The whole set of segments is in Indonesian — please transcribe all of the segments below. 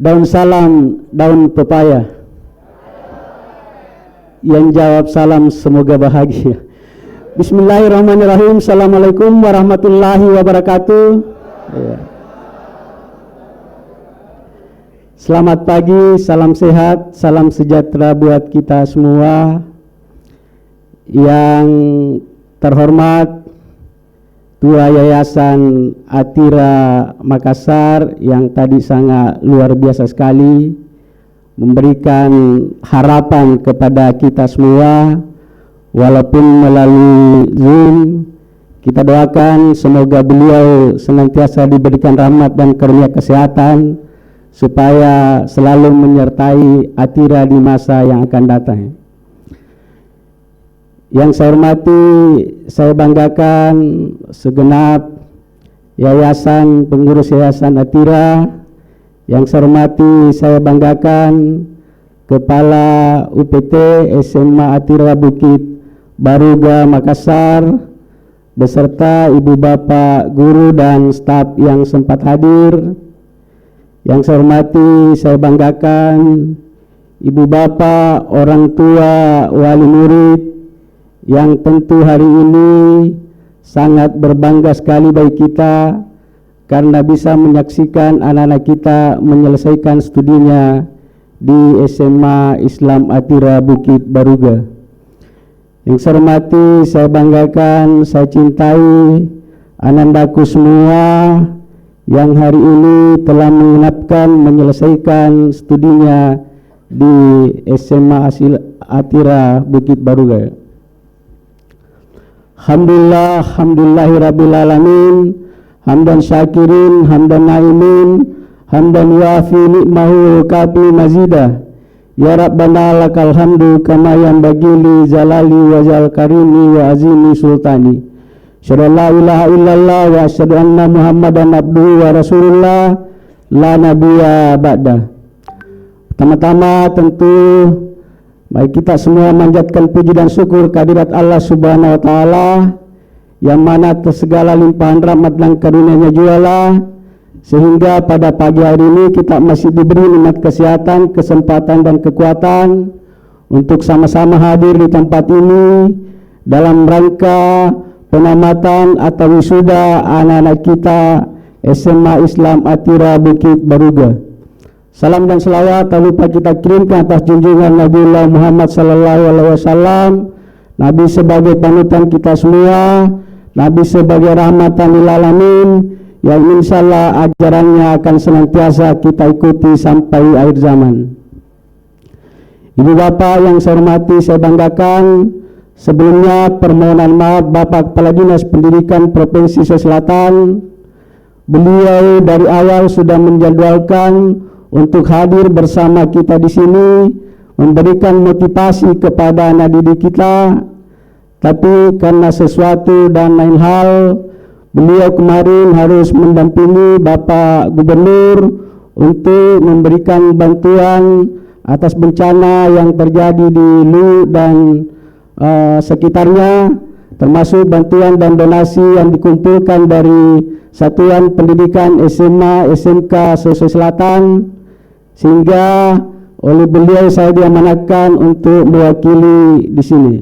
Daun salam, daun pepaya. Yang jawab salam semoga bahagia. Bismillahirrahmanirrahim. Assalamualaikum warahmatullahi wabarakatuh. Selamat pagi, salam sehat, salam sejahtera buat kita semua. Yang terhormat Ketua Yayasan Atira Makassar yang tadi sangat luar biasa sekali memberikan harapan kepada kita semua walaupun melalui Zoom. Kita doakan semoga beliau senantiasa diberikan rahmat dan karunia kesehatan supaya selalu menyertai Atira di masa yang akan datang. Yang saya hormati, saya banggakan segenap yayasan, pengurus Yayasan Atira. Yang saya hormati, saya banggakan Kepala UPT SMA Atira Bukit Baruga Makassar beserta ibu bapak guru dan staf yang sempat hadir. Yang saya hormati, saya banggakan ibu bapak, orang tua, wali murid yang tentu hari ini sangat berbangga sekali bagi kita karena bisa menyaksikan anak-anak kita menyelesaikan studinya di SMA Islam Atira Bukit Baruga. Yang saya hormati, saya banggakan, saya cintai anandaku semua yang hari ini telah mengenapkan menyelesaikan studinya di SMA Atira Bukit Baruga. Alhamdulillah, alhamdulillahirabbil alamin, hamdan syakirin, hamdan naimin, hamdan wafi ni'mahu kafi mazidah. Ya Rabbana lakal hamdu kama yanbaghi li jalali wa zal karimi wa azimi sultani. Asyhadu an la ilaha illallah wa asyhadu anna Muhammadan abduhu wa rasulullah la nabiyya ba'da. Pertama-tama tentu baik kita semua manjatkan puji dan syukur kehadirat Allah Subhanahu wa taala yang mana atas segala limpahan rahmat dan karunia-Nya jualah sehingga pada pagi hari ini kita masih diberi nikmat kesehatan, kesempatan dan kekuatan untuk sama-sama hadir di tempat ini dalam rangka penamatan atau wisuda anak-anak kita SMA Islam Atira Bukit Baruga. Salam dan selawat tak lupa kita kirimkan atas junjungan Nabiullah Muhammad sallallahu alaihi wasallam, Nabi sebagai panutan kita semua, Nabi sebagai rahmatan lil alamin, yang insyaallah ajarannya akan senantiasa kita ikuti sampai akhir zaman. Ibu bapak yang saya hormati, saya banggakan, sebelumnya permohonan maaf Bapak Kepala Dinas Pendidikan Provinsi Sulawesi Selatan. Beliau dari awal sudah menjadwalkan untuk hadir bersama kita di sini, memberikan motivasi kepada anak didik kita, tapi karena sesuatu dan lain hal, beliau kemarin harus mendampingi Bapak Gubernur untuk memberikan bantuan atas bencana yang terjadi di Lu dan sekitarnya, termasuk bantuan dan donasi yang dikumpulkan dari Satuan Pendidikan SMA SMK Sulawesi Selatan, sehingga oleh beliau saya diamanatkan untuk mewakili di sini.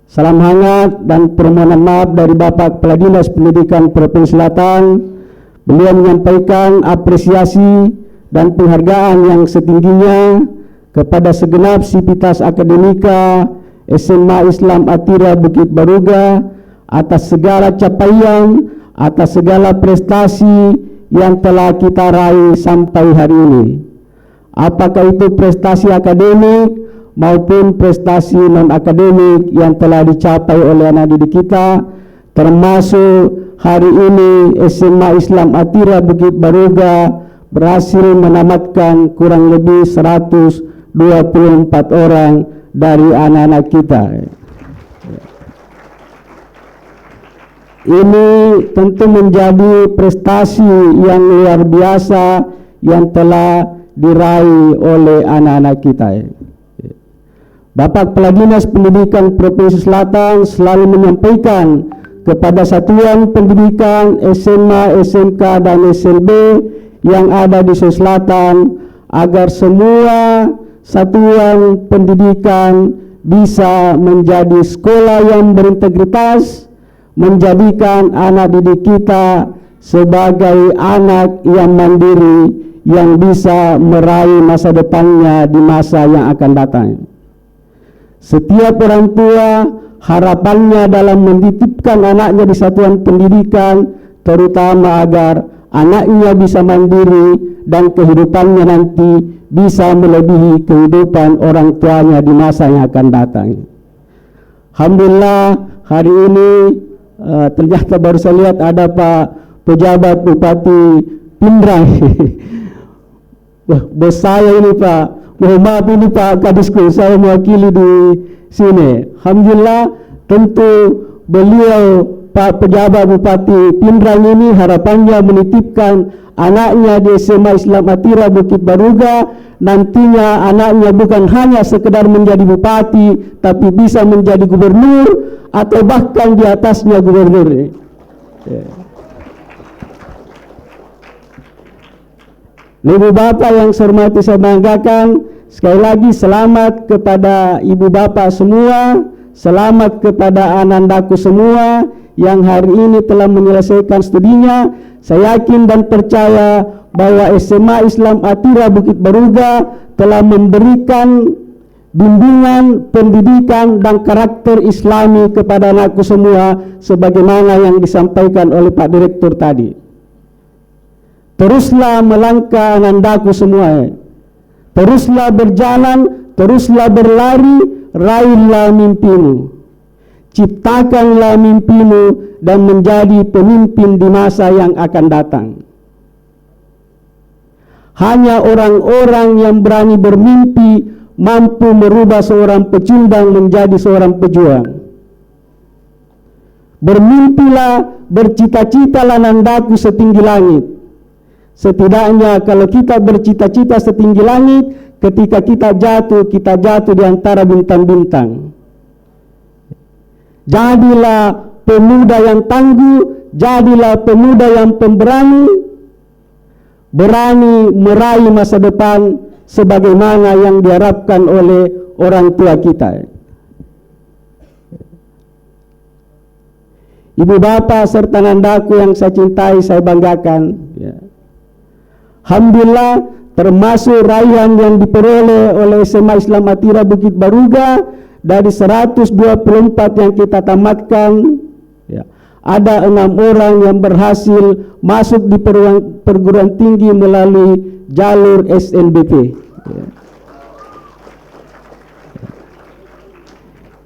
Salam hangat dan permohonan maaf dari Bapak Kepala Dinas Pendidikan Provinsi Selatan. Beliau menyampaikan apresiasi dan penghargaan yang setingginya kepada segenap sivitas akademika SMA Islam Atira Bukit Baruga atas segala capaian, atas segala prestasi yang telah kita raih sampai hari ini. Apakah itu prestasi akademik maupun prestasi non-akademik yang telah dicapai oleh anak didik kita, termasuk hari ini SMA Islam Atira Bukit Baruga berhasil menamatkan kurang lebih 124 orang dari anak-anak kita. Ini tentu menjadi prestasi yang luar biasa yang telah diraih oleh anak-anak kita. Bapak Kepala Dinas Pendidikan Provinsi Selatan selalu menyampaikan kepada satuan pendidikan SMA, SMK dan SLB yang ada di Sulawesi Selatan, agar semua satuan pendidikan bisa menjadi sekolah yang berintegritas, menjadikan anak didik kita sebagai anak yang mandiri, yang bisa meraih masa depannya di masa yang akan datang. Setiap orang tua harapannya dalam menitipkan anaknya di satuan pendidikan, terutama agar anaknya bisa mandiri dan kehidupannya nanti bisa melebihi kehidupan orang tuanya di masa yang akan datang. Alhamdulillah hari ini ternyata baru saya lihat ada Pak pejabat Bupati Pindrang. Bos saya ini Pak, mohon maaf ini Pak Kadisku, saya mewakili di sini. Alhamdulillah tentu beliau Pak pejabat Bupati Pindrang ini harapannya menitipkan anaknya di SMA Islam Atira Bukit Baruga, nantinya anaknya bukan hanya sekedar menjadi bupati, tapi bisa menjadi gubernur atau bahkan di atasnya gubernur. Ibu bapak yang saya hormati, saya banggakan, sekali lagi selamat kepada ibu bapak semua, selamat kepada anandaku semua yang hari ini telah menyelesaikan studinya. Saya yakin dan percaya bahwa SMA Islam Atira Bukit Baruga telah memberikan bimbingan, pendidikan dan karakter Islami kepada anakku semua sebagaimana yang disampaikan oleh Pak Direktur tadi. Teruslah melangkah anandaku semua, teruslah berjalan, teruslah berlari, raihlah mimpimu, ciptakanlah mimpimu dan menjadi pemimpin di masa yang akan datang. Hanya orang-orang yang berani bermimpi mampu merubah seorang pecundang menjadi seorang pejuang. Bermimpilah, bercita-citalah anandaku setinggi langit. Setidaknya kalau kita bercita-cita setinggi langit, ketika kita jatuh di antara bintang-bintang. Jadilah pemuda yang tangguh, jadilah pemuda yang pemberani, berani meraih masa depan sebagaimana yang diharapkan oleh orang tua kita. Ibu bapak serta anandaku yang saya cintai, saya banggakan, ya. Alhamdulillah termasuk raihan yang diperoleh oleh SMA Islam Atira Bukit Baruga dari 124 yang kita tamatkan, ya, ada 6 orang yang berhasil masuk di perguruan tinggi melalui jalur SNBP, ya.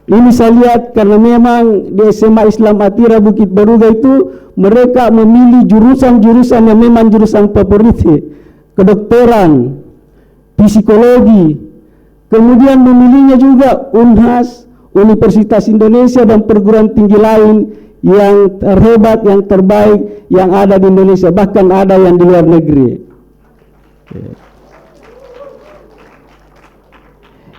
Ini saya lihat karena memang di SMA Islam Atira Bukit Baruga itu mereka memilih jurusan-jurusan yang memang jurusan favorit, kedokteran, psikologi, kemudian memilihnya juga Unhas, Universitas Indonesia dan perguruan tinggi lain yang terhebat, yang terbaik yang ada di Indonesia, bahkan ada yang di luar negeri.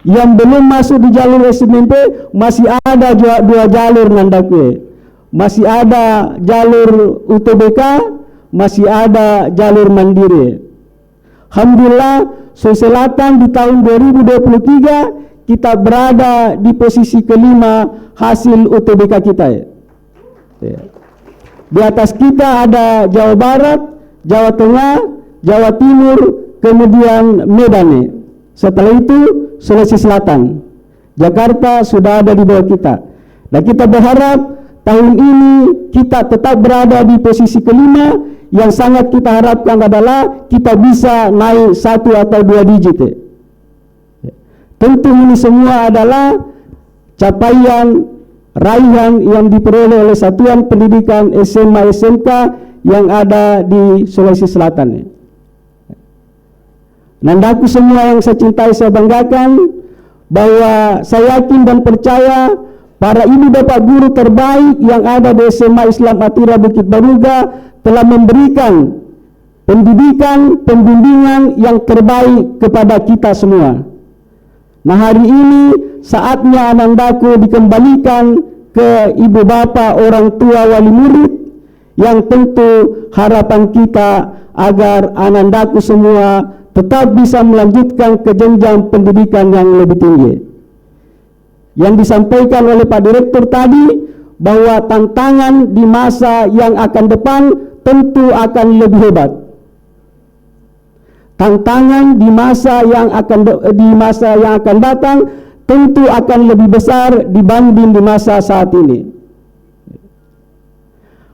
Yang belum masuk di jalur SNMP masih ada 2 jalur nandaku. Masih ada jalur UTBK, masih ada jalur mandiri. Alhamdulillah Sulawesi Selatan di tahun 2023 kita berada di posisi kelima hasil UTBK kita, ya. Di atas kita ada Jawa Barat, Jawa Tengah, Jawa Timur, kemudian Medan. Setelah itu Sulawesi Selatan, Jakarta sudah ada di bawah kita. Dan kita berharap tahun ini kita tetap berada di posisi kelima. Yang sangat kita harapkan adalah kita bisa naik 1 atau 2 digit. Tentu ini semua adalah capaian raihan yang diperoleh oleh satuan pendidikan SMA SMK yang ada di Sulawesi Selatan. Nandaku semua yang saya cintai, saya banggakan bahwa saya yakin dan percaya para ibu bapak guru terbaik yang ada di SMA Islam Atira Bukit Baruga telah memberikan pendidikan, pembimbingan yang terbaik kepada kita semua. Nah, hari ini saatnya anandaku dikembalikan ke ibu bapak, orang tua, wali murid yang tentu harapan kita agar anandaku semua tetap bisa melanjutkan ke jenjang pendidikan yang lebih tinggi. Yang disampaikan oleh Pak Direktur tadi, bahwa tantangan di masa yang akan depan tentu akan lebih hebat. Tantangan di masa yang akan datang tentu akan lebih besar dibanding di masa saat ini.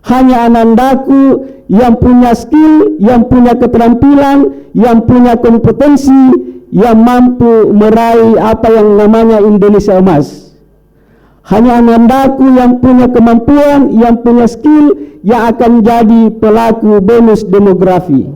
Hanya anandaku yang punya skill, yang punya keterampilan, yang punya kompetensi, yang mampu meraih apa yang namanya Indonesia Emas. Hanya anandaku yang punya kemampuan, yang punya skill, yang akan jadi pelaku bonus demografi.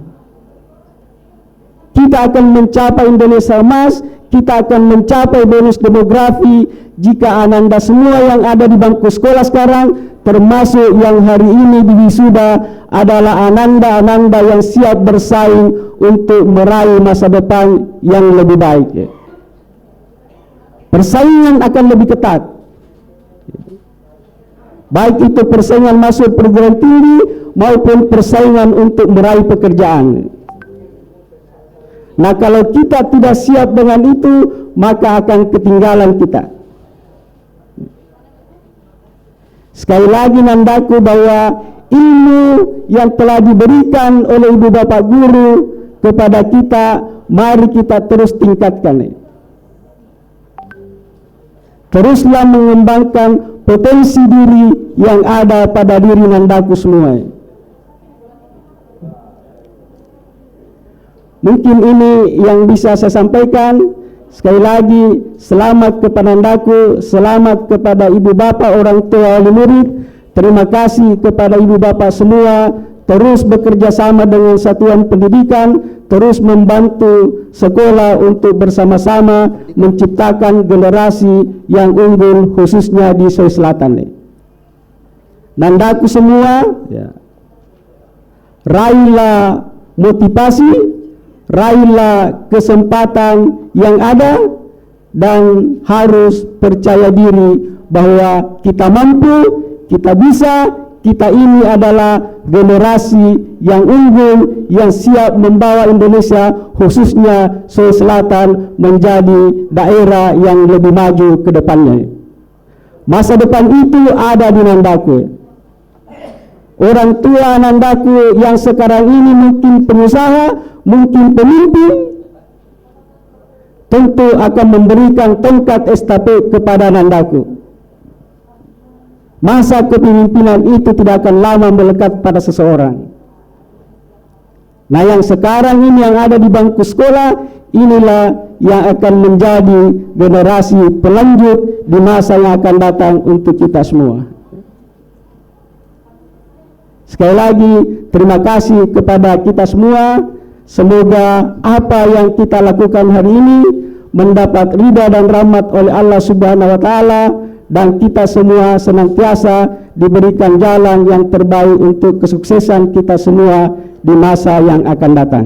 Kita akan mencapai Indonesia Emas, kita akan mencapai bonus demografi jika ananda semua yang ada di bangku sekolah sekarang, termasuk yang hari ini di wisuda, adalah ananda-ananda yang siap bersaing untuk meraih masa depan yang lebih baik. Persaingan akan lebih ketat, baik itu persaingan masuk perguruan tinggi maupun persaingan untuk meraih pekerjaan. Nah, kalau kita tidak siap dengan itu, maka akan ketinggalan kita. Sekali lagi nandaku bahwa ilmu yang telah diberikan oleh ibu bapak guru kepada kita, mari kita terus tingkatkan. Teruslah mengembangkan potensi diri yang ada pada diri nandaku semua. Mungkin ini yang bisa saya sampaikan. Sekali lagi, selamat kepada nandaku, selamat kepada ibu bapak, orang tua, wali murid. Terima kasih kepada ibu bapak semua. Terus bekerja sama dengan satuan pendidikan, terus membantu sekolah untuk bersama-sama menciptakan generasi yang unggul, khususnya di Sulawesi Selatan. Nandaku semua, raihlah motivasi, raihlah kesempatan yang ada, dan harus percaya diri bahwa kita mampu, kita bisa, kita ini adalah generasi yang unggul yang siap membawa Indonesia, khususnya Sulawesi Selatan, menjadi daerah yang lebih maju ke depannya. Masa depan itu ada di nandaku. Orang tua nandaku yang sekarang ini mungkin pengusaha, mungkin pemimpin, tentu akan memberikan tongkat estafet kepada nandaku. Masa kepemimpinan itu tidak akan lama melekat pada seseorang. Nah, yang sekarang ini yang ada di bangku sekolah, inilah yang akan menjadi generasi pelanjut di masa yang akan datang untuk kita semua. Sekali lagi, terima kasih kepada kita semua. Semoga apa yang kita lakukan hari ini mendapat ridha dan rahmat oleh Allah Subhanahu wa Ta'ala, dan kita semua senantiasa diberikan jalan yang terbaik untuk kesuksesan kita semua di masa yang akan datang.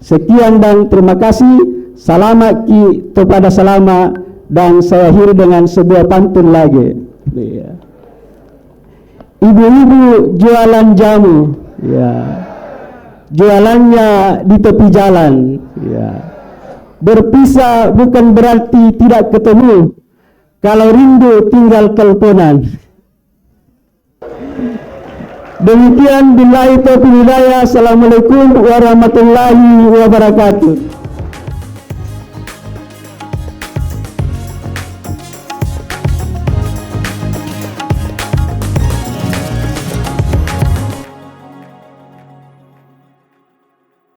Sekian dan terima kasih. Selamat ki kepada selama, dan saya akhiri dengan sebuah pantun lagi. Ibu-ibu jualan jamu, jualannya di tepi jalan. Berpisah bukan berarti tidak ketemu, kalau rindu tinggal teleponan. Demikian, billahi taufiq hidayah. Assalamualaikum warahmatullahi wabarakatuh.